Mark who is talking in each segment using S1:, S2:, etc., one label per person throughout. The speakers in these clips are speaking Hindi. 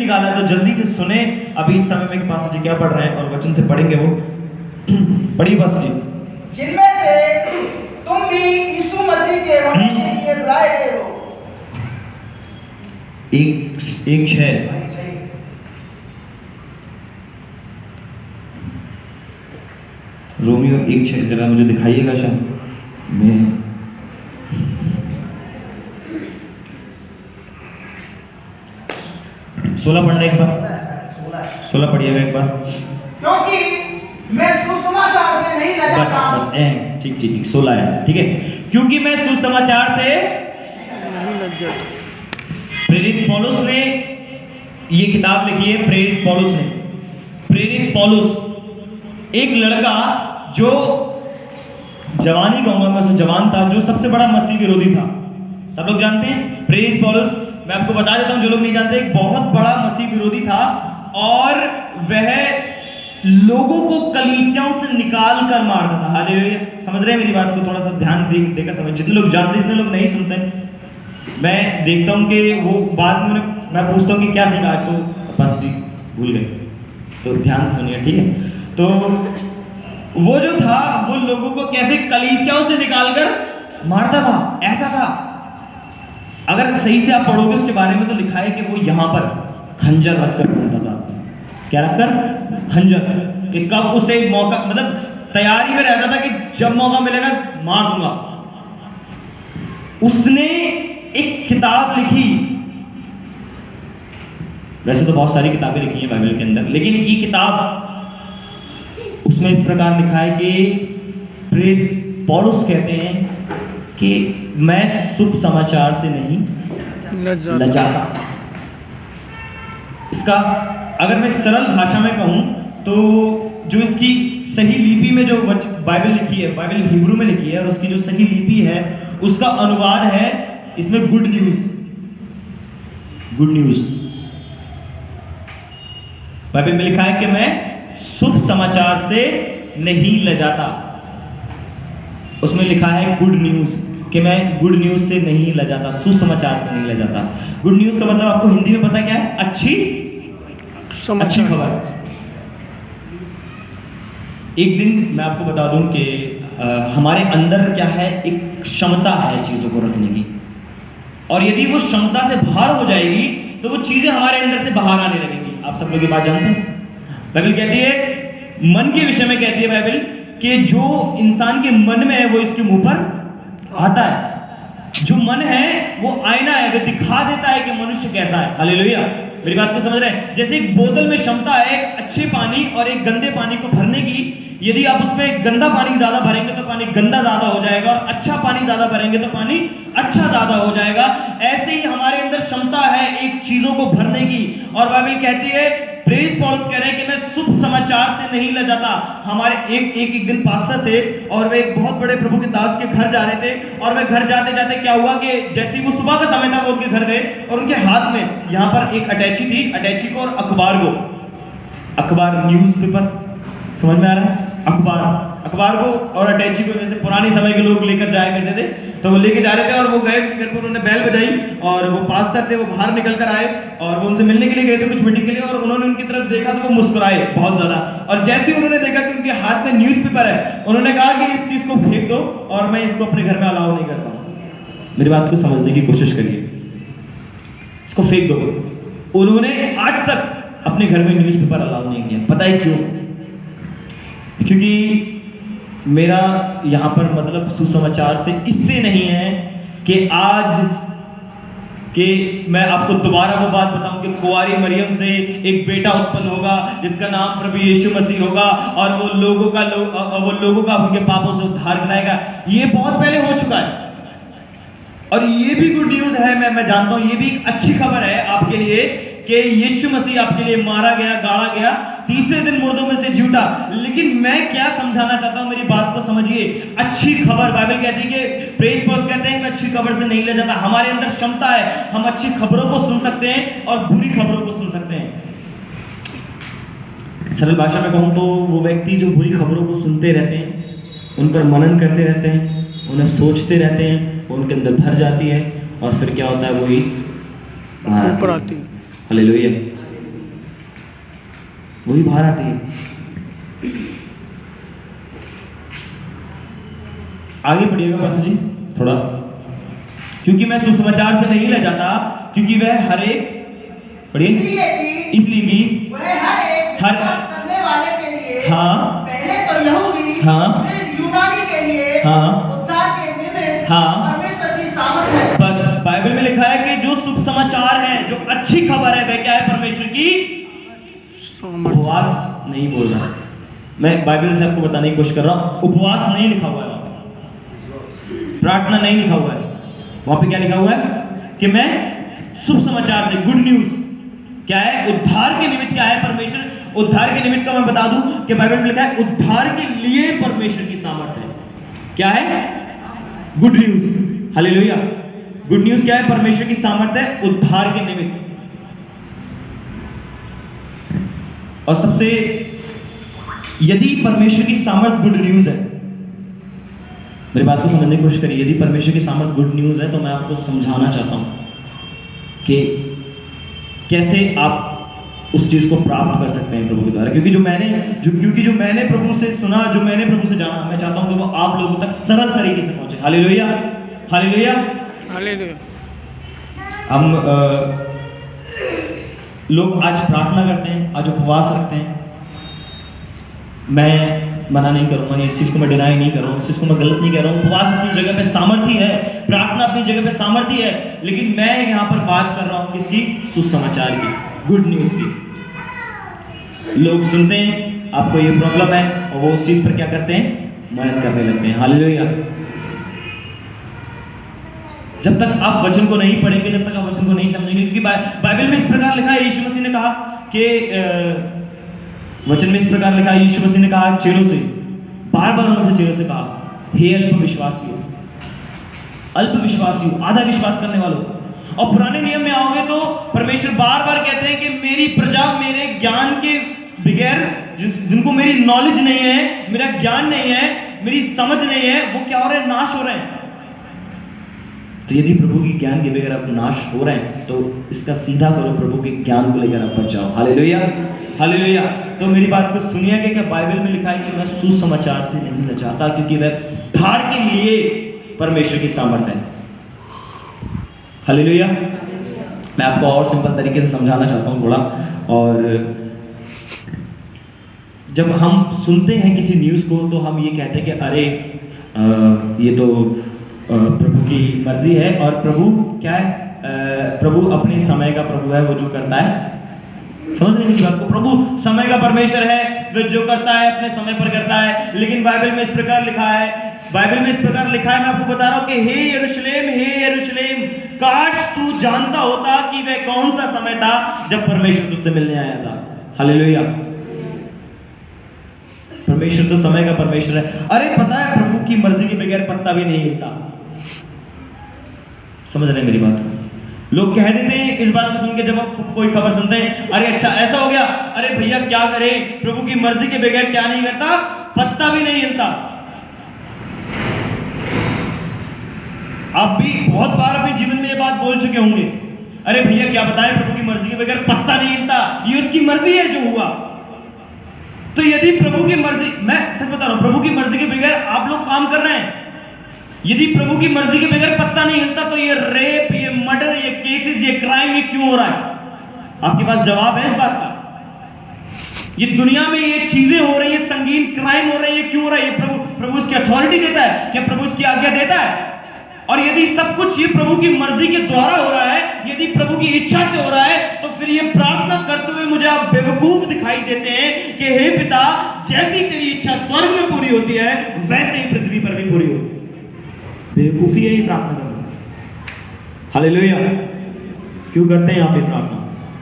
S1: निकाला है, तो जल्दी से सुने। अभी इस समय में पास जी क्या पढ़ रहे हैं और वचन से पढ़ेंगे वो। पढ़िए पास जी।
S2: जिनमें से तुम भी यीशु मसीह के होने के लिए बुलाए गए हो।
S1: एक 6 रोमियो 1:6 जरा मुझे दिखाइएगा शायद मैं 16 पढ़ना एक बार, 16 पढ़िएगा एक बार।
S2: क्योंकि मैं सुसमाचार से नहीं लजाता।
S1: बस ठीक ठीक ठीक 16 है, ठीक है। क्योंकि मैं सुसमाचार से प्रेरित पौलुस ने ये किताब लिखी है। प्रेरित पौलुस एक लड़का जो जवानी कहूंगा मैं उसे जवान था, जो सबसे बड़ा मसीह विरोधी था। सब लोग जानते हैं प्रेरित पौलुस। मैं आपको बता देता हूं जो लोग नहीं जानते, एक बहुत बड़ा मसीह विरोधी था और वह लोगों को कलीसियाओं से निकाल कर मारता था। हालेलुया, समझ रहे हैं मेरी बात को? थोड़ा सा ध्यान देकर समझ। जितने लोग जानते हैं जितने लोग नहीं सुनते। मैं देखता हूं कि वो बाद में मैं पूछता हूं कि क्या सीखा, तो बस जी भूल गए, तो ध्यान से सुनिए, ठीक है। तो वो जो था वो लोगों को कैसे कलीसियाओं से निकालकर मारता था, ऐसा था। अगर सही से आप पढ़ोगे उसके बारे में तो लिखा है कि वो यहां पर खंजर रखकर मारता था। क्या रखकर? खंजर। कि कब उसे मौका, मतलब तैयारी में रहता था कि जब मौका मिलेगा मार दूंगा। उसने एक किताब लिखी, वैसे तो बहुत सारी किताबें लिखी हैं बाइबल के अंदर, लेकिन ये किताब उसमें इस प्रकार लिखा है कि प्रेरित पौलुस कहते हैं कि मैं शुभ समाचार से नहीं लजाता। इसका अगर मैं सरल भाषा में कहूं तो जो इसकी सही लिपि में जो बाइबल लिखी है, बाइबल हिब्रू में लिखी है, और उसकी जो सही लिपि है उसका अनुवाद है इसमें गुड न्यूज। बाइबल में लिखा है कि मैं शुभ समाचार से नहीं लजाता। उसमें लिखा है गुड न्यूज, कि मैं गुड न्यूज से नहीं लजाता, सुसमाचार से नहीं लजाता। गुड न्यूज का मतलब आपको हिंदी में पता क्या है? अच्छी खबर। एक दिन मैं आपको बता दूं कि हमारे अंदर क्या है, एक क्षमता है चीजों को रखने की, और यदि वो क्षमता से बाहर हो जाएगी तो वो चीजें हमारे अंदर से बाहर आने लगेंगी। आप सब लोग ये बात जानते हैं। बाइबल कहती है, मन के विषय में कहती है बाइबल कि जो इंसान के मन में है वो इसके मुंह पर आता है। जो मन है वो आईना है, वो दिखा देता है कि मनुष्य कैसा है। हालेलुया, मेरी बात को समझ रहे हैं? जैसे एक बोतल में क्षमता है अच्छे पानी और एक गंदे पानी को भरने की। यदि आप उसमें गंदा पानी ज्यादा भरेंगे तो पानी गंदा ज्यादा हो जाएगा, और अच्छा पानी ज्यादा भरेंगे तो पानी अच्छा ज्यादा हो जाएगा। ऐसे ही हमारे अंदर क्षमता है एक चीजों को भरने की, और बाइबल कहती है, प्रेरित पौलुस कह रहे हैं कि मैं शुभ समाचार से नहीं लजाता। हमारे एक दिन पास्टर थे और वे एक बहुत बड़े प्रभु के दास के घर जा रहे थे, और वे घर जाते जाते क्या हुआ कि जैसे ही वो सुबह का समय था वो उनके घर गए, और उनके हाथ में यहाँ पर एक अटैची थी, अटैची को और अखबार न्यूज़पेपर, समझ में आ रहा है? अखबार को और अटैची को, जैसे पुराने समय के लोग लेकर जाया करते थे, तो वो लेके जा रहे थे, और वो गए घर पर, उन्होंने बैल बजाई, और वो पास्टर थे वो बाहर निकल कर आए और वो उनसे मिलने के लिए गए थे कुछ मीटिंग के लिए, और उन्होंने उनकी तरफ देखा तो वो मुस्कुराए बहुत ज्यादा, और जैसे ही उन्होंने देखा कि उनके हाथ में न्यूज़पेपर है, उन्होंने कहा कि इस चीज को फेंक दो और मैं इसको अपने घर में अलाउ नहीं करता। मेरी बात को समझने की कोशिश करिए, इसको फेंक दो। उन्होंने आज तक अपने घर में न्यूज़पेपर अलाउ नहीं किया। पता है क्यों? क्योंकि मेरा यहाँ पर मतलब सुसमाचार से इससे नहीं है कि आज कि मैं आपको दोबारा वो बात बताऊं कि कुंवारी मरियम से एक बेटा उत्पन्न होगा जिसका नाम प्रभु यीशु मसीह होगा, और वो लोगों का उनके पापों से उद्धार कराएगा। ये बहुत पहले हो चुका है, और ये भी गुड न्यूज है। मैं जानता हूं ये भी एक अच्छी खबर है आपके लिए कि यीशु मसीह आपके लिए मारा गया, गाड़ा गया, तीसरे दिन मुर्दों में से जी उठा। लेकिन मैं क्या समझाना चाहता हूं, मेरी बात को समझिए। अच्छी खबर, बाइबल कहती है कि प्रेरित पौलुस कहते हैं मैं अच्छी खबर से नहीं ले जाता। हमारे अंदर क्षमता है, हम अच्छी खबरों को सुन सकते हैं और बुरी खबरों को सुन सकते हैं। सरल भाषा में कहूं तो वो व्यक्ति जो बुरी खबरों को सुनते रहते हैं, उन पर मनन करते रहते हैं, उन्हें सोचते रहते हैं, वो उनके अंदर भर जाती है, और फिर क्या होता है, वही ऊपर आती है। हालेलुया, वही बाहर आती है। आगे बढ़िएगा पास्टर जी थोड़ा, क्योंकि मैं सुसमाचार से नहीं ले जाता, क्योंकि वह हर एक
S2: इसलिए
S1: कि
S2: वह हर एक
S1: हर
S2: विश्वास करने वाले के लिए,
S1: हाँ
S2: पहले तो यहूदी,
S1: हाँ
S2: फिर यूनानी के लिए
S1: हाँ
S2: उद्धार के निमित्त
S1: हाँ
S2: परमेश्वर की सामर्थ है।
S1: बस बाइबल में लिखा है कि जो शुभ समाचार है, जो अच्छी खबर है, वह क्या है? परमेश्वर की उपवास नहीं बोल रहा है। मैं बाइबल से आपको बताने की कोशिश कर रहा हूं। उपवास नहीं लिखा हुआ है वहां पे, प्रार्थना नहीं लिखा हुआ है। वहां पे क्या लिखा हुआ है कि मैं शुभ समाचार से, गुड न्यूज क्या है? उद्धार के निमित्त क्या है? परमेश्वर उद्धार के निमित्त का मैं बता दूं कि बाइबल में लिखा है उद्धार के लिए परमेश्वर की सामर्थ्य है। क्या है? Good news. Hallelujah. Good news क्या है? परमेश्वर की सामर्थ्य है उद्धार के निमित्त। और सबसे, यदि परमेश्वर की सामर्थ गुड न्यूज है, मेरी बात को समझने की कोशिश करिए, यदि परमेश्वर की सामर्थ गुड न्यूज है तो मैं आपको समझाना चाहता हूं कि कैसे आप उस चीज को प्राप्त कर सकते हैं प्रभु के द्वारा। क्योंकि जो मैंने प्रभु से सुना, जो मैंने प्रभु से जाना, मैं चाहता हूं कि वो आप लोगों तक सरल तरीके से पहुंचे। Hallelujah, hallelujah, hallelujah. हम लोग आज प्रार्थना करते हैं, आज उपवास रखते हैं। मैं मना नहीं करूंगा, इस चीज को मैं डिनाई नहीं कर रहा हूं, इस चीज को मैं गलत नहीं कह रहा हूं। उपवास अपनी जगह पे सामर्थ्य है, प्रार्थना अपनी जगह पे सामर्थ्य है, लेकिन मैं यहाँ पर बात कर रहा हूं किसकी? सुसमाचार की, गुड न्यूज की। लोग सुनते हैं आपको ये प्रॉब्लम है और वो उस चीज पर क्या करते हैं? मेहनत करने लगते हैं। हालेलुया। जब तक आप वचन को नहीं पढ़ेंगे, जब तक आप वचन को नहीं समझेंगे, क्योंकि बाइबल में इस प्रकार लिखा है, यीशु मसीह ने कहा कि वचन में इस प्रकार लिखा है, यीशु मसीह ने कहा चेलों से, बार बार उनसे चेलों से कहा, हे अल्पविश्वासियों, अल्पविश्वासियों, आधा विश्वास करने वालों। और पुराने नियम में आओगे तो परमेश्वर बार बार कहते हैं कि मेरी प्रजा मेरे ज्ञान के बगैर, जिनको मेरी नॉलेज नहीं है, मेरा ज्ञान नहीं है, मेरी समझ नहीं है, वो क्या हो रहे हैं? नाश हो रहे हैं। तो यदि प्रभु के ज्ञान के बगैर आप नाश हो रहे हैं तो इसका सीधा करो, प्रभु के ज्ञान को लेकर आप बच जाओ। Hallelujah, hallelujah. तो मेरी बात को सुनिए कि क्या बाइबल में लिखा है कि मैं सुसमाचार से नहीं न चाहता, क्योंकि वह उद्धार के लिए परमेश्वर की सामर्थ्य है। हालेलुया। मैं आपको और सिंपल तरीके से समझाना चाहता हूँ थोड़ा। और जब हम सुनते हैं किसी न्यूज़ को तो हम ये कहते हैं कि अरे ये तो प्रभु की मर्जी है, और प्रभु क्या है? प्रभु अपने समय का प्रभु है, वो जो करता है, समझ रहे हैं इस बात को? प्रभु समय का परमेश्वर है, वो जो करता है अपने समय पर करता है। लेकिन बाइबल में इस प्रकार लिखा है, बाइबल में इस प्रकार लिखा है, मैं आपको बता रहा हूं कि हे यरूशलेम, काश तू जानता होता कि वह कौन सा समय था जब परमेश्वर तुझसे मिलने आया था। हालेलुया। परमेश्वर तो समय का परमेश्वर है। अरे पता है प्रभु की मर्जी के बगैर पत्ता भी नहीं हिलता। समझ रहे हैं मेरी बात? लोग कह देते हैं इस बात को सुन के, जब आप कोई खबर सुनते हैं, अरे अच्छा ऐसा हो गया, अरे भैया क्या करें, प्रभु की मर्जी के बगैर क्या नहीं करता? पत्ता भी नहीं हिलता। आप भी बहुत बार अपने जीवन में ये बात बोल चुके होंगे, अरे भैया क्या बताएं, प्रभु की मर्जी के बगैर पत्ता नहीं हिलता, ये उसकी मर्जी है जो हुआ। तो यदि प्रभु की मर्जी, मैं सच बता रहा हूं, प्रभु की मर्जी के बगैर आप लोग काम कर रहे हैं, यदि प्रभु की मर्जी के बगैर पत्ता नहीं हिलता तो ये रेप, ये मर्डर, ये केसेस, ये क्राइम, ये क्यों हो रहा है? आपके पास जवाब है इस बात का? ये दुनिया में ये चीजें हो रही है, संगीन क्राइम हो रहे हैं, ये क्यों हो रहा है? ये प्रभु इसकी अथॉरिटी देता है क्या? प्रभु इसकी आज्ञा देता है? और यदि सब कुछ ये प्रभु की मर्जी के द्वारा हो रहा है, यदि प्रभु की इच्छा से हो रहा है, तो फिर ये प्रार्थना करते हुए मुझे आप बेवकूफ दिखाई देते हैं कि हे पिता, जैसी तेरी इच्छा स्वर्ग में पूरी होती है वैसे ही पृथ्वी पर भी पूरी होती है। बेवकूफी है ये प्रार्थना करना। हालेलुया। क्यों करते हैं आप ये प्रार्थना?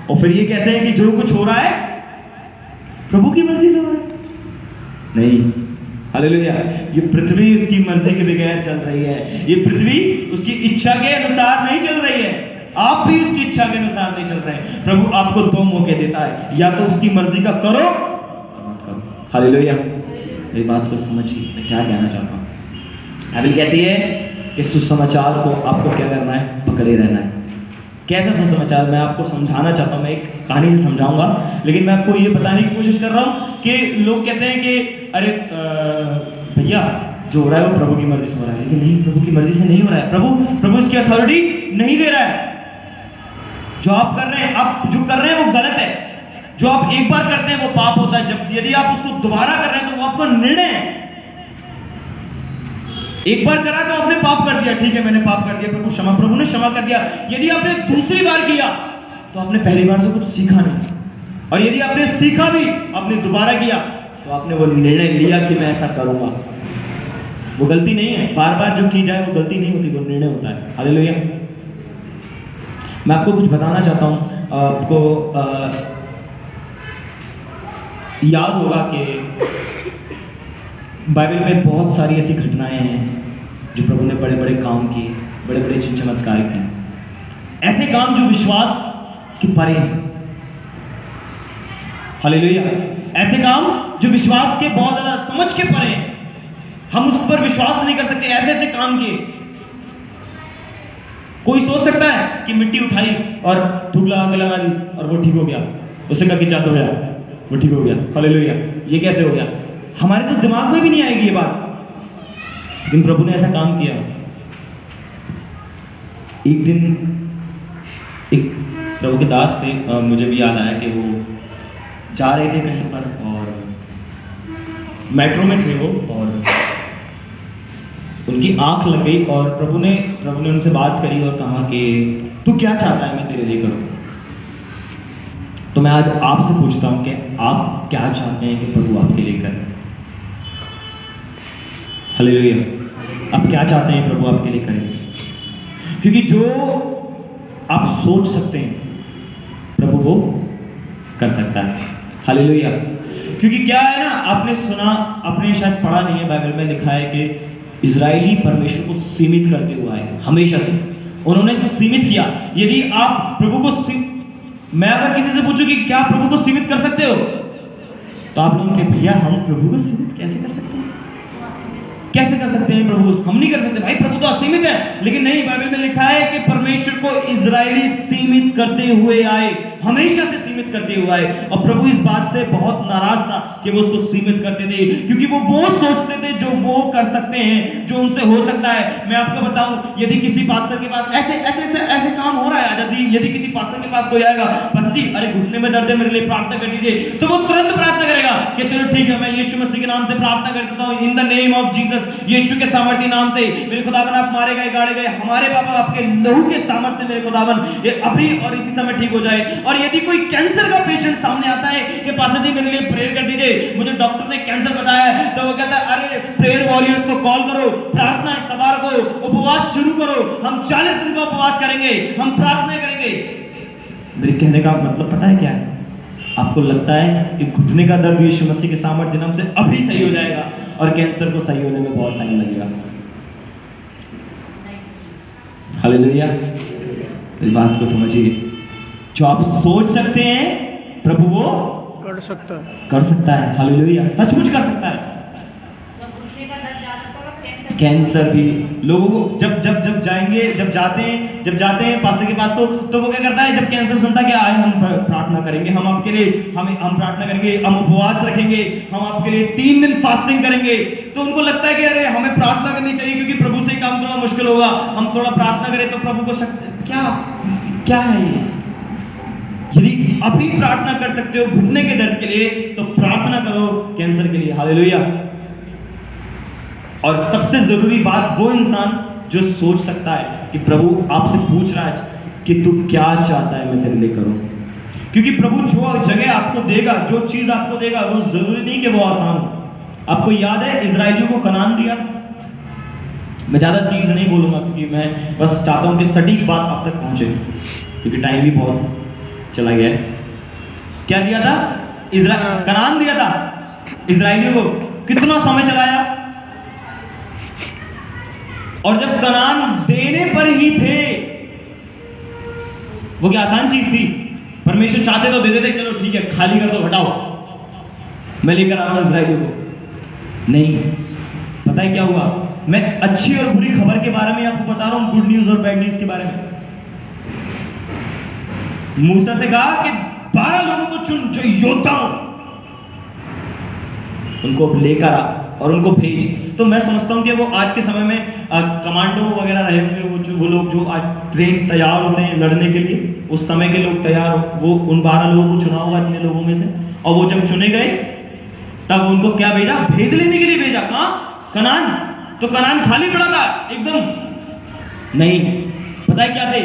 S1: और फिर ये कहते हैं कि जो कुछ हो रहा है प्रभु की मर्जी से हो रहा है? नहीं। हालेलुया। ये पृथ्वी उसकी मर्जी के बगैर चल रही है, ये पृथ्वी उसकी इच्छा के अनुसार नहीं चल रही है, आप भी उसकी इच्छा के अनुसार नहीं चल रहे हैं। प्रभु आपको दो मौके देता है, या तो उसकी मर्जी का करो या मत करो। हालेलुया। मेरी बात को समझिए, मैं क्या कहना चाहता हूँ। बाइबल कहती है कि सुसमाचार को आपको क्या करना है? पकड़े रहना है। कैसा सुसमाचार, मैं आपको समझाना चाहता हूँ, मैं एक कहानी से समझाऊंगा, लेकिन मैं आपको ये बताने की कोशिश कर रहा हूँ कि लोग कहते हैं कि अरे भैया जो हो रहा है वो प्रभु की मर्जी से हो रहा है, लेकिन नहीं, प्रभु की मर्जी से नहीं हो रहा है। प्रभु इसकी अथॉरिटी नहीं दे रहा है। जो आप कर रहे हैं, आप जो कर रहे हैं वो गलत है। जो आप एक बार करते हैं वो पाप होता है, जब यदि आप उसको दोबारा कर रहे हैं तो वो आपका निर्णय है। एक बार करा तो आपने पाप कर दिया, ठीक है मैंने पाप कर दिया, प्रभु ने क्षमा कर दिया। यदि आपने दूसरी बार किया तो आपने पहली बार से कुछ सीखा नहीं, और यदि आपने सीखा भी, आपने दोबारा किया तो आपने वो निर्णय लिया कि मैं ऐसा करूंगा। वो गलती नहीं है, बार बार जो की जाए वो गलती नहीं होती, वो निर्णय होता है। हालेलुया। मैं आपको कुछ बताना चाहता हूं। आपको याद होगा कि बाइबल में बहुत सारी ऐसी घटनाएं हैं जो प्रभु ने बड़े बड़े काम किए, बड़े बड़े चिन्ह चमत्कार किए, ऐसे काम जो विश्वास के परे हैं। हालेलुया। ऐसे काम जो विश्वास के बहुत ज्यादा समझ के परे हैं, हम उस पर विश्वास नहीं कर सकते। ऐसे ऐसे काम किए। कोई सोच सकता है कि मिट्टी उठाई और धूप लगा दी और वो ठीक हो गया, उसे का खिंचात हो गया, वो ठीक हो गया। हालेलुया। ये कैसे हो गया? हमारे तो दिमाग में भी नहीं आएगी ये बात, लेकिन प्रभु ने ऐसा काम किया। एक दिन एक प्रभु के दास थे, मुझे भी याद आया कि वो जा रहे थे कहीं पर और मेट्रो में थे वो, और उनकी आंख लग गई और प्रभु ने उनसे बात करी और कहा कि तू क्या चाहता है मैं तेरे लिए करूं। तो मैं आज आपसे पूछता हूं कि आप क्या चाहते हैं कि प्रभु आपके लिए करे? हालेलुया। आप क्या चाहते हैं प्रभु आपके लिए करे? क्योंकि जो आप सोच सकते हैं प्रभु वो कर सकता है। हालेलुया। क्योंकि क्या है ना, आपने सुना, आपने शायद पढ़ा नहीं है, बाइबल में लिखा है कि इजरायली परमेश्वर को सीमित करते हुए आए, हमेशा से उन्होंने सीमित किया। यदि आप प्रभु को मैं अगर किसी से पूछूं कि क्या प्रभु को सीमित कर सकते हो, तो आप लोग कहेंगे भैया हम प्रभु को सीमित कैसे कर सकते हैं? कैसे कर सकते हैं प्रभु? हम नहीं कर सकते भाई, प्रभु तो असीमित है। लेकिन नहीं, बाइबल में लिखा है कि परमेश्वर को इजरायली सीमित करते हुए आए, हमेशा से सीमित करते हुए आए। और प्रभु इस बात से बहुत नाराज था कि वो उसको सीमित करते थे, क्योंकि वो सोचते थे जो वो कर सकते हैं, जो उनसे हो सकता है। मैं आपको बताऊं, यदि किसी पास्टर के पास ऐसे काम हो रहा है, यदि किसी पास्टर के पास कोई आएगा, पास्टर जी अरे घुटने में दर्द है मेरे लिए प्रार्थना कर दीजिए, तो वो तुरंत प्रार्थना करेगा कि चलो ठीक है मैं यीशु मसीह के नाम से प्रार्थना कर देता हूं, in the name of Jesus, यीशु के सामर्थ्य नाम से मेरे खुदावन आप मारे गए, गाड़े गए, हमारे बाबा आपके लहू के सामर्थ्य से मेरे खुदावन ये अभी और इसी समय ठीक हो जाए। और यदि कोई कैंसर का पेशेंट सामने आता है कि पास्टर जी मेरे लिए प्रेयर कर दीजिए, मुझे डॉक्टर ने कैंसर बताया है, तो वो कहता है अरे प्रेयर वॉरियर्स को कॉल करो, प्रार्थना सवार को उपवास शुरू करो, हम 40 दिन का उपवास करेंगे, हम प्रार्थना करेंगे। मेरे कहने का मतलब पता है क्या है? आपको लगता है कि घुटने का दर्द यीशु मसीह के सामर्थ्य नाम से अभी सही हो जाएगा और कैंसर को सही होने में बहुत टाइम लगेगा। हालेलुया। इस बात को समझिए, जो आप सोच सकते हैं प्रभु वो कर सकता है। हालेलुया। सचमुच कर सकता है। कैंसर भी लोगों को जब जाते हैं पास्टर के पास, तो वो क्या करता है, जब कैंसर सुनता है कि आए हम प्रार्थना करेंगे, हम आपके लिए हम प्रार्थना करेंगे, हम उपवास रखेंगे, हम आपके लिए 3 दिन फास्टिंग करेंगे, तो उनको लगता है कि अरे हमें प्रार्थना करनी चाहिए क्योंकि प्रभु से काम थोड़ा मुश्किल होगा, हम थोड़ा प्रार्थना करें तो प्रभु को क्या है ये? यदि अभी प्रार्थना कर सकते हो घुटने के दर्द के लिए, तो प्रार्थना करो कैंसर के लिए। हालेलुया। और सबसे जरूरी बात, वो इंसान जो सोच सकता है कि प्रभु आपसे पूछ रहा है कि तू क्या चाहता है मैं तेरे लिए करूं। क्योंकि प्रभु जो जगह आपको देगा, जो चीज आपको देगा, वो जरूरी नहीं कि वो आसान हो। आपको याद है इजरायलियों को कनान दिया। मैं ज्यादा चीज नहीं बोलूंगा क्योंकि मैं बस चाहता हूं कि सटीक बात आप तक पहुंचे, क्योंकि टाइम भी बहुत चला गया है। क्या दिया था? कनान दिया था इजरायलियों को। कितना समय चलाया? और जब कनान देने पर ही थे, वो क्या आसान चीज थी? परमेश्वर चाहते तो दे देते, चलो ठीक है खाली कर दो, हटाओ, मैं लेकर आ रहा हूं इजरायलियों को। नहीं, पता है क्या हुआ? मैं अच्छी और बुरी खबर के बारे में आपको बता रहा हूं, गुड न्यूज और बैड न्यूज के बारे में। मूसा से कहा कि 12 लोगों को चुन जो योद्धा हो, उनको लेकर आ और उनको भेज। तो मैं समझता हूं कि वो आज के समय में कमांडो वगैरह रहे होंगे, वो लोग जो आज ट्रेन तैयार होते हैं लड़ने के लिए, उस समय के लोग तैयार हो, वो उन 12 लोगों को चुना होगा इतने लोगों में से। और वो जब चुने गए तब उनको क्या भेजा? भेद लेने के लिए भेजा। कहां? कनान। तो कनान खाली पड़ा था एकदम नहीं, पता है क्या थे?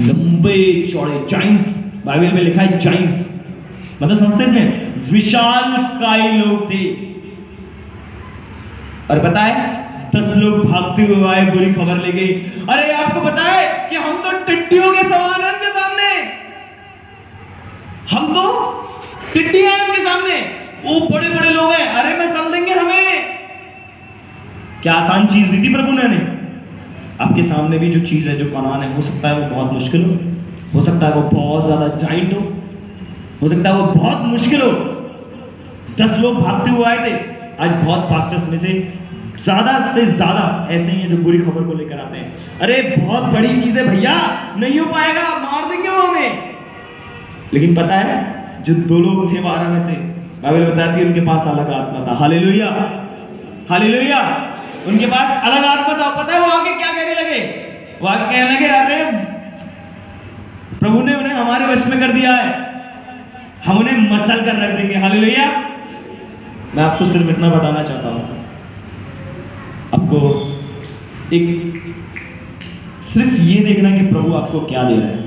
S1: लंबे चौड़े जाइंट्स, बाइबल में लिखा है जाइंट्स, मतलब संस्कृत में विशालकाय लोग थे। और पता है 10 लोग भागते हुए आए, बुरी खबर लेके, अरे आपको पता है कि हम तो टिड्डियों के समान हैं उनके सामने, हम तो टिड्डी हैं उनके सामने, वो बड़े बड़े लोग हैं, अरे मैं चल देंगे हमें। क्या आसान चीज दी थी प्रभु ने? आपके सामने भी जो चीज है, जो कनान है, हो सकता है वो बहुत मुश्किल हो सकता है वो बहुत ज्यादा जाइंट हो सकता है वो बहुत मुश्किल हो। 10 लोग भागते हुए आए थे। आज बहुत पास्टर्स में से ज्यादा ऐसे ही हैं जो बुरी खबर को लेकर आते हैं, अरे बहुत बड़ी चीज है भैया, नहीं हो पाएगा, मार देंगे वो हमें। लेकिन पता है जो 2 लोग थे 12 में से, बाइबल बताती है उनके पास अलग आत्मा था। हालेलुया, हालेलुया, उनके पास अलग आत्मा था। पता है वो आगे क्या कहने लगे? वो आगे कहने लगे, अरे प्रभु ने उन्हें हमारे वश में कर दिया है, हम उन्हें मसल कर रख देंगे। हालेलुया। मैं आपको सिर्फ इतना बताना चाहता हूं, आपको एक सिर्फ ये देखना कि प्रभु आपको क्या दे रहा है,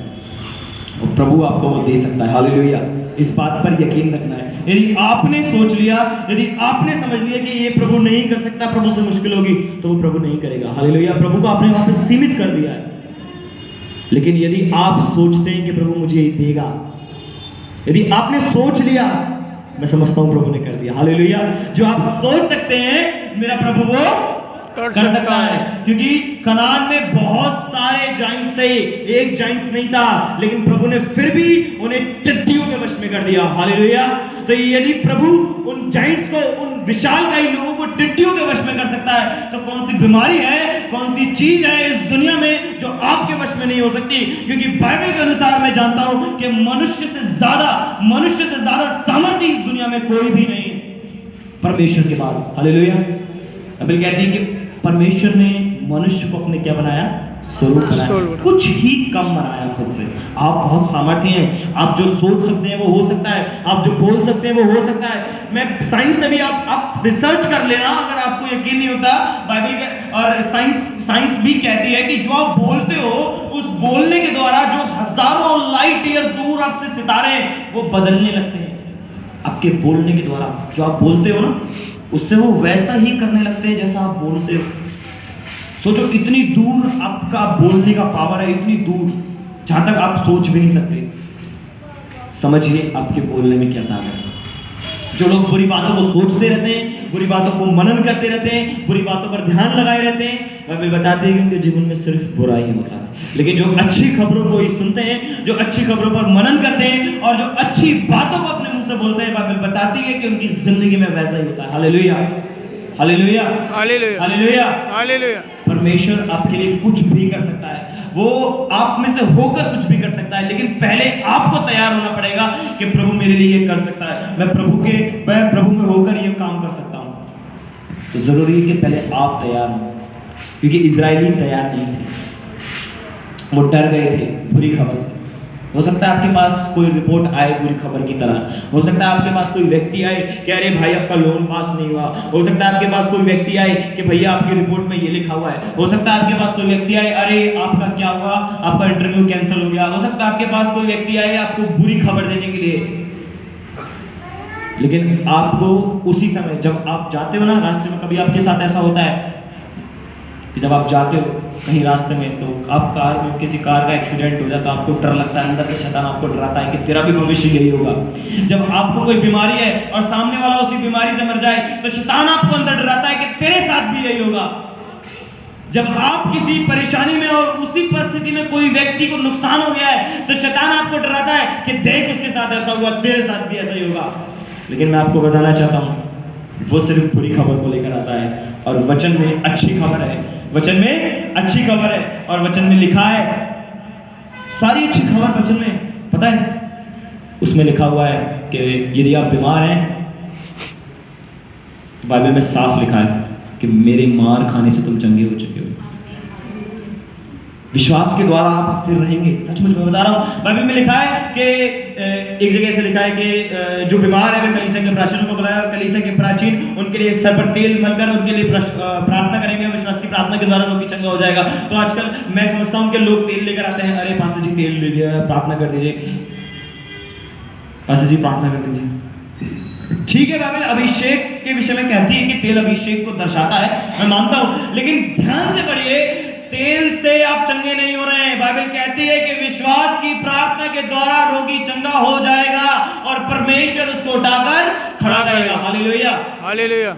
S1: और प्रभु आपको वो दे सकता है। हालेलुया। इस बात पर यकीन रखना है। यदि आपने सोच लिया, यदि आपने समझ लिया कि ये प्रभु नहीं कर सकता, प्रभु से मुश्किल होगी, तो वो प्रभु नहीं करेगा। हालेलुया। प्रभु को आपने वहां पे सीमित कर दिया है। लेकिन यदि आप सोचते हैं कि प्रभु मुझे ये देगा, यदि आपने सोच लिया, मैं समझता हूं प्रभु ने कर दिया। हालेलुया। जो आप सोच सकते हैं मेरा प्रभु वो कर सकता है, क्योंकि कनान में बहुत सारे जाइंट्स थे, एक जाइंट्स नहीं था, लेकिन प्रभु ने फिर भी उन्हें टिड्डियों के वश में कर दिया। हालेलुया। तो यदि प्रभु उन जाइंट्स को, उन विशालकाय लोगों को टिड्डियों के वश में कर सकता है, तो कौन सी बीमारी है, कौन सी चीज है इस दुनिया में जो आपके वश में नहीं हो सकती? क्योंकि बाइबल के अनुसार मैं जानता हूं कि मनुष्य से ज्यादा सामर्थ्य इस दुनिया में कोई भी नहीं है परमेश्वर के बाद। हालेलुया। बाइबल कहती है कि परमेश्वर ने मनुष्य को अपने क्या बनाया? स्वरूप बनाया, कुछ ही कम बनाया खुद से। आप बहुत सामर्थ्य हैं, आप जो सोच सकते हैं वो हो सकता है, आप जो बोल सकते हैं वो हो सकता है। मैं साइंस से भी आप रिसर्च कर लेना, अगर आपको यकीन नहीं होता बाइबल के, और साइंस भी कहती है कि जो आप बोलते हो, उस बोलने के द्वारा जो हजारों लाइट ईयर दूर आपसे सितारे हैं वो बदलने लगते हैं। आपके बोलने के द्वारा जो आप बोलते हो ना, उससे वो वैसा ही करने लगते हैं जैसा आप बोलते हो। सोचो इतनी दूर आपका बोलने का पावर है, इतनी दूर जहां तक आप सोच भी नहीं सकते। समझिए आपके बोलने में क्या ताकत है। जो लोग बुरी बातों को सोचते रहते हैं, बुरी बातों को मनन करते रहते हैं, बुरी बातों पर ध्यान लगाए रहते हैं, बाइबल बताती है कि उनके जीवन में सिर्फ बुरा ही होता है। लेकिन जो अच्छी खबरों को ही सुनते हैं, जो अच्छी खबरों पर मनन करते हैं और जो अच्छी बातों को अपने मुंह से बोलते हैं, बाइबल बताती है कि उनकी जिंदगी में वैसा ही होता है। Hallelujah, hallelujah, hallelujah, hallelujah, hallelujah. परमेश्वर आपके लिए कुछ भी कर सकता है, वो आप में से होकर कुछ भी कर सकता है, लेकिन पहले आपको तैयार होना पड़ेगा कि प्रभु मेरे लिए ये कर सकता है, मैं प्रभु में होकर ये काम कर सकता हूं। तो जरूरी है कि पहले आप तैयार हो, क्योंकि इजरायली तैयार नहीं थे, वो डर गए थे बुरी खबर से। हो सकता है आपके पास कोई रिपोर्ट आए बुरी खबर की तरह, हो सकता है आपके पास कोई व्यक्ति आए कि अरे भाई आपका लोन पास नहीं हुआ, हो सकता है आपके पास कोई व्यक्ति आए कि भैया आपकी रिपोर्ट में ये लिखा हुआ है, हो सकता है आपके पास कोई व्यक्ति आए अरे आपका क्या हुआ, आपका इंटरव्यू कैंसिल हो गया, हो सकता है आपके पास कोई व्यक्ति आए आपको बुरी खबर देने के लिए। लेकिन आपको उसी समय जब आप जाते हो ना रास्ते में, कभी आपके साथ ऐसा होता है कि जब आप जाते हो कहीं रास्ते में, तो आप कार में किसी कार का एक्सीडेंट हो जाता है, आपको डर लगता है, अंदर से शैतान आपको डराता है कि तेरा भी भविष्य यही होगा। जब आपको कोई बीमारी है और सामने वाला उसी बीमारी से मर जाए, तो शैतान आपको अंदर डराता है कि तेरे साथ भी यही होगा। जब आप किसी परेशानी में और उसी परिस्थिति में कोई व्यक्ति को नुकसान हो गया है, तो शैतान आपको डराता है कि देख उसके साथ ऐसा हुआ, तेरे साथ भी ऐसा ही होगा। लेकिन मैं आपको बताना चाहता हूँ, वो सिर्फ बुरी खबर को लेकर आता है, और वचन में अच्छी खबर है, वचन में अच्छी खबर है, और वचन में लिखा है सारी अच्छी खबर वचन में पता है उसमें लिखा हुआ है कि यदि आप बीमार हैं तो बाइबल में साफ लिखा है कि मेरे मार खाने से तुम चंगे हो चुके हो। विश्वास के द्वारा आप स्थिर रहेंगे। सचमुच मैं बता रहा हूं, बाइबल में लिखा है कि एक जगह ऐसे लिखा है कि जो बीमार है वे कलीसिया के प्राचीनों को बुलाया और कलीसिया के प्राचीन उनके लिए सर पर तेल मलकर उनके लिए प्रार्थना करेंगे और विश्वास की प्रार्थना के द्वारा रोगी चंगा हो जाएगा। तो आजकल मैं समझता हूं कि लोग तेल लेकर आते हैं, अरे पास्टर जी तेल ले लिया, प्रार्थना कर दीजिए, पास्टर जी प्रार्थना कर दीजिए। ठीक है, बाइबल अभिषेक के विषय में कहती है कि तेल अभिषेक को दर्शाता है, मैं मानता हूं, लेकिन ध्यान से पढ़िए, तेल से आप चंगे नहीं हो रहे हैं। बाइबल कहती है कि विश्वास की प्रार्थना के द्वारा रोगी चंगा हो जाएगा और परमेश्वर उसको उठाकर खड़ा करेगा। Hallelujah, hallelujah.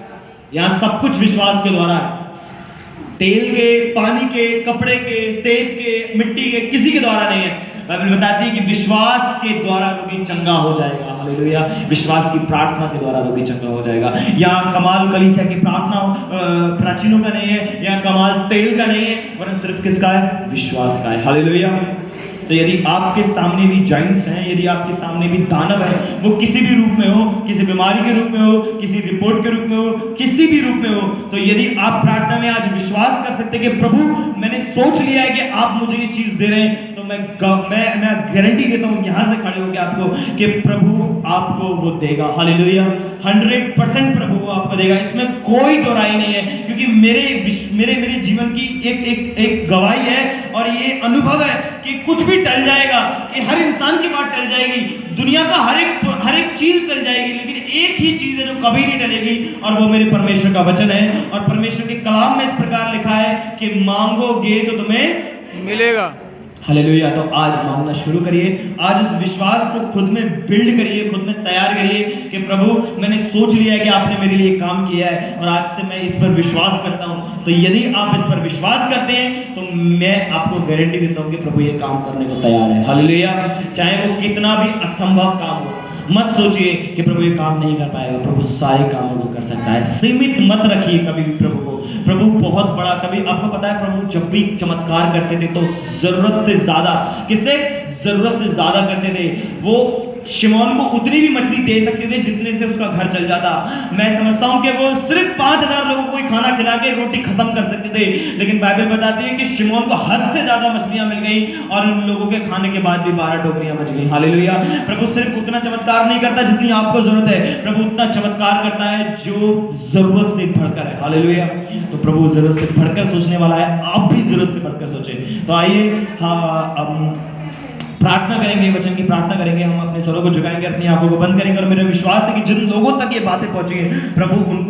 S1: यहां सब कुछ विश्वास के द्वारा है। तेल के, पानी के, कपड़े के, सेब के, मिट्टी के, किसी के द्वारा नहीं है। बाइबल बताती है कि विश्वास के द्वारा रोगी चंगा हो जाएगा। हालेलुया, विश्वास की प्रार्थना के द्वारा रोगी चंगा हो जाएगा। यहाँ कमाल कलीसिया की प्रार्थना प्राचीनों का नहीं है, यहाँ कमाल तेल का नहीं है, वरन सिर्फ किसका है? विश्वास का है। हालेलुया। तो यदि आपके सामने भी जाइंट्स हैं, यदि आपके सामने भी दानव है, वो किसी भी रूप में हो, किसी बीमारी के रूप में हो, किसी रिपोर्ट के रूप में हो, किसी भी रूप में हो, तो यदि आप प्रार्थना में आज विश्वास कर सकते कि प्रभु मैंने सोच लिया है कि आप मुझे ये चीज दे रहे हैं, तो मैं गारंटी देता हूं यहां से खड़े होकर आपको कि प्रभु आपको वो देगा। हालेलुया, 100% प्रभु वो आपको देगा, इसमें कोई दो राय नहीं है, क्योंकि मेरे जीवन की एक गवाही है और ये अनुभव है कि कुछ भी टल जाएगा, कि हर इंसान की बात टल जाएगी, दुनिया का हर एक चीज टल जाएगी, लेकिन एक ही चीज है जो कभी नहीं टलेगी, और वो मेरे परमेश्वर का वचन है। और परमेश्वर के कलाम में इस प्रकार लिखा है कि मांगोगे तो तुम्हें मिलेगा। हालेलुया। तो आज मांगना शुरू करिए, आज उस विश्वास को खुद में बिल्ड करिए, खुद में तैयार करिए कि प्रभु मैंने सोच लिया है कि आपने मेरे लिए काम किया है और आज से मैं इस पर विश्वास करता हूं। तो यदि आप इस पर विश्वास करते हैं तो मैं आपको गारंटी देता हूं कि प्रभु ये काम करने को तैयार है। हालेलुया, चाहे वो कितना भी असंभव काम हो। मत सोचिए कि प्रभु ये काम नहीं कर पाएगा, प्रभु सारे कामों को कर सकता है। सीमित मत रखिए कभी भी प्रभु को, प्रभु बहुत बड़ा। कभी आपको पता है प्रभु जब भी चमत्कार करते थे तो जरूरत से ज्यादा, किससे? जरूरत से ज्यादा करते थे। वो शिमोन को उतनी भी मछली दे सकते थे जितने से उसका घर चल जाता। मैं समझता हूं कि वो सिर्फ 5000 लोगों को खाना खिला के रोटी खत्म कर सकते थे, लेकिन बाइबल बताती है कि शिमोन को हद से ज्यादा मछलियां मिल गई और उन लोगों के खाने के बाद भी 12 टोकरियां बच गई। हालेलुया। प्रभु सिर्फ उतना चमत्कार नहीं करता जितनी आपको जरूरत है, प्रभु उतना चमत्कार करता है जो जरूरत से बढ़कर है। हालेलुया। तो प्रभु जरूरत से बढ़कर सोचने वाला है, आप भी जरूरत से बढ़कर सोचें। तो आइए अब प्रार्थना करेंगे, वचन की प्रार्थना करेंगे। हम अपने सरों को झुकाएंगे, अपनी आंखों को बंद करेंगे और मेरा विश्वास है कि जिन लोगों तक ये बातें पहुंचेंगे प्रभु उनको